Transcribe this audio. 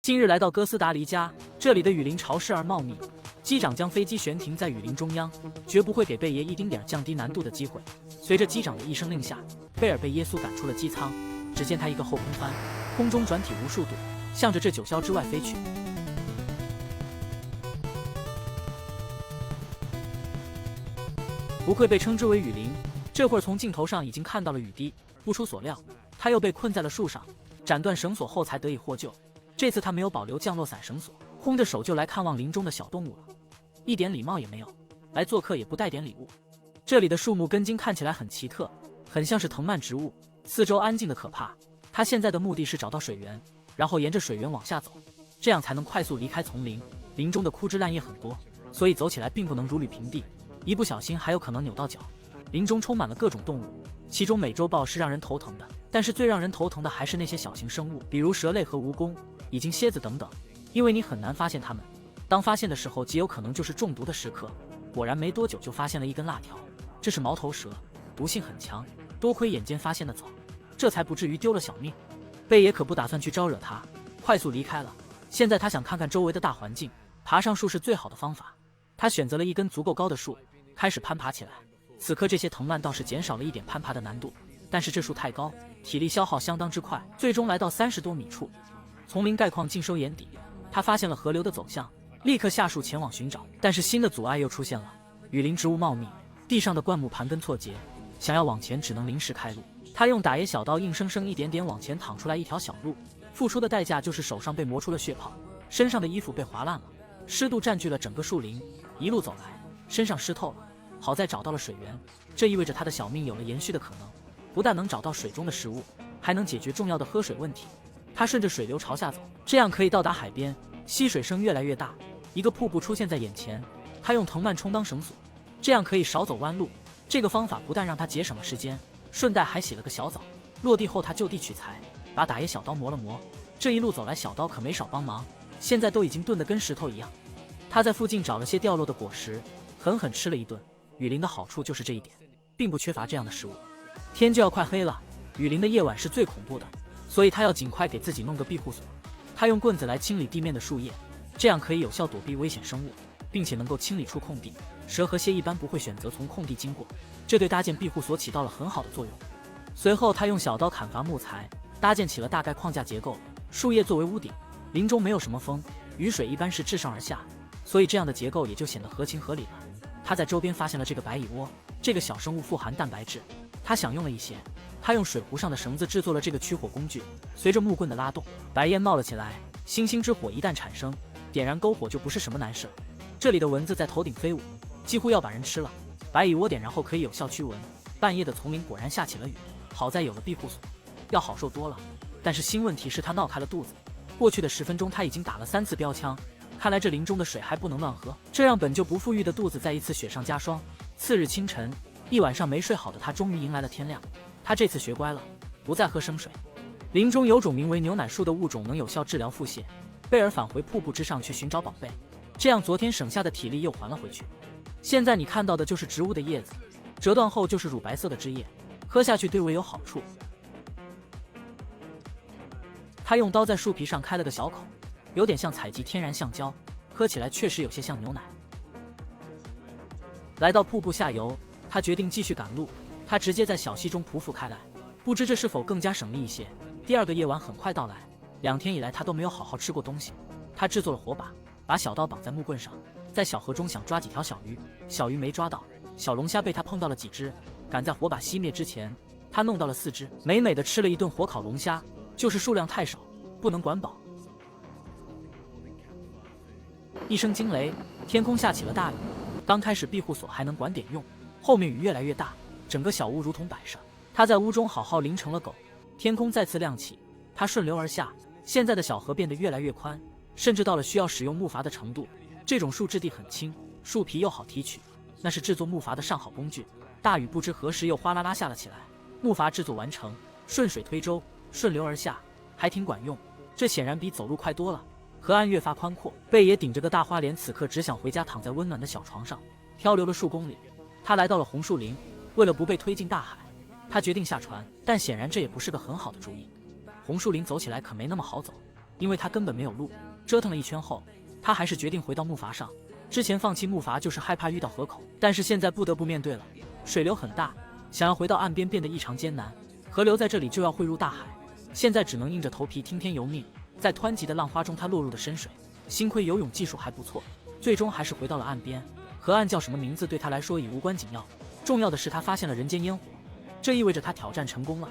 近日来到哥斯达黎加，这里的雨林潮湿而茂密，机长将飞机悬停在雨林中央，绝不会给贝爷一丁点降低难度的机会。随着机长的一声令下，贝尔被耶稣赶出了机舱。只见他一个后空翻，空中转体无数度，向着这九霄之外飞去。不愧被称之为雨林，这会儿从镜头上已经看到了雨滴。不出所料，他又被困在了树上，斩断绳索后才得以获救。这次他没有保留降落伞绳索，空着手就来看望林中的小动物了，一点礼貌也没有，来做客也不带点礼物。这里的树木根茎看起来很奇特，很像是藤蔓植物，四周安静的可怕。他现在的目的是找到水源，然后沿着水源往下走，这样才能快速离开丛林。林中的枯枝烂叶很多，所以走起来并不能如履平地，一不小心还有可能扭到脚。林中充满了各种动物，其中美洲豹是让人头疼的，但是最让人头疼的还是那些小型生物，比如蛇类和蜈蚣，以及蝎子等等，因为你很难发现它们。当发现的时候，极有可能就是中毒的时刻。果然没多久就发现了一根辣条，这是毛头蛇，毒性很强，多亏眼尖发现的早，这才不至于丢了小命。贝爷可不打算去招惹他，快速离开了。现在他想看看周围的大环境，爬上树是最好的方法。他选择了一根足够高的树，开始攀爬起来。此刻这些藤蔓倒是减少了一点攀爬的难度，但是这树太高，体力消耗相当之快，最终来到30多米处，丛林概况尽收眼底。他发现了河流的走向，立刻下树前往寻找，但是新的阻碍又出现了。雨林植物茂密，地上的灌木盘根错节，想要往前只能临时开路。他用打野小刀硬生生一点点往前淌出来一条小路，付出的代价就是手上被磨出了血泡，身上的衣服被划烂了，湿度占据了整个树林。一路走来，身上湿透了，好在找到了水源，这意味着他的小命有了延续的可能。不但能找到水中的食物，还能解决重要的喝水问题。他顺着水流朝下走，这样可以到达海边。溪水声越来越大，一个瀑布出现在眼前。他用藤蔓充当绳索，这样可以少走弯路。这个方法不但让他节省了时间，顺带还洗了个小澡。落地后他就地取材，把打野小刀磨了磨。这一路走来小刀可没少帮忙，现在都已经钝得跟石头一样。他在附近找了些掉落的果实，狠狠吃了一顿。雨林的好处就是这一点，并不缺乏这样的食物。天就要快黑了，雨林的夜晚是最恐怖的，所以他要尽快给自己弄个庇护所。他用棍子来清理地面的树叶，这样可以有效躲避危险生物，并且能够清理出空地。蛇和蝎一般不会选择从空地经过，这对搭建庇护所起到了很好的作用。随后他用小刀砍伐木材，搭建起了大概框架结构，树叶作为屋顶。林中没有什么风，雨水一般是自上而下，所以这样的结构也就显得合情合理了。他在周边发现了这个白蚁窝，这个小生物富含蛋白质，他享用了一些。他用水壶上的绳子制作了这个驱火工具，随着木棍的拉动，白烟冒了起来。星星之火一旦产生，点燃篝火就不是什么难事。这里的蚊子在头顶飞舞，几乎要把人吃了。白蚁窝点燃后可以有效驱蚊。半夜的丛林果然下起了雨，好在有了庇护所，要好受多了。但是新问题是他闹开了肚子。过去的10分钟他已经打了3次标枪，看来这林中的水还不能乱喝，这让本就不富裕的肚子再一次雪上加霜。次日清晨，一晚上没睡好的他终于迎来了天亮。他这次学乖了，不再喝生水。林中有种名为牛奶树的物种能有效治疗腹泻。贝尔返回瀑布之上去寻找宝贝，这样昨天省下的体力又还了回去。现在你看到的就是植物的叶子，折断后就是乳白色的汁液，喝下去对胃有好处。他用刀在树皮上开了个小口，有点像采集天然橡胶，喝起来确实有些像牛奶。来到瀑布下游，他决定继续赶路。他直接在小溪中匍匐开来，不知这是否更加省力一些。第二个夜晚很快到来，2天以来他都没有好好吃过东西。他制作了火把，把小刀绑在木棍上，在小河中想抓几条小鱼，小鱼没抓到，小龙虾被他碰到了几只。赶在火把熄灭之前，他弄到了4只，美美的吃了一顿火烤龙虾，就是数量太少，不能管饱。一声惊雷，天空下起了大雨。刚开始庇护所还能管点用，后面雨越来越大，整个小屋如同摆设。他在屋中好好淋成了狗。天空再次亮起，他顺流而下。现在的小河变得越来越宽，甚至到了需要使用木筏的程度。这种树质地很轻，树皮又好提取，那是制作木筏的上好工具。大雨不知何时又哗啦啦下了起来，木筏制作完成，顺水推舟，顺流而下，还挺管用。这显然比走路快多了。河岸越发宽阔，贝爷顶着个大花脸，此刻只想回家躺在温暖的小床上。漂流了数公里，他来到了红树林。为了不被推进大海，他决定下船，但显然这也不是个很好的主意。红树林走起来可没那么好走，因为他根本没有路。折腾了一圈后，他还是决定回到木筏上。之前放弃木筏就是害怕遇到河口，但是现在不得不面对了。水流很大，想要回到岸边变得异常艰难。河流在这里就要汇入大海，现在只能硬着头皮听天由命。在湍急的浪花中，他落入了深水，幸亏游泳技术还不错，最终还是回到了岸边。河岸叫什么名字对他来说已无关紧要，重要的是他发现了人间烟火，这意味着他挑战成功了。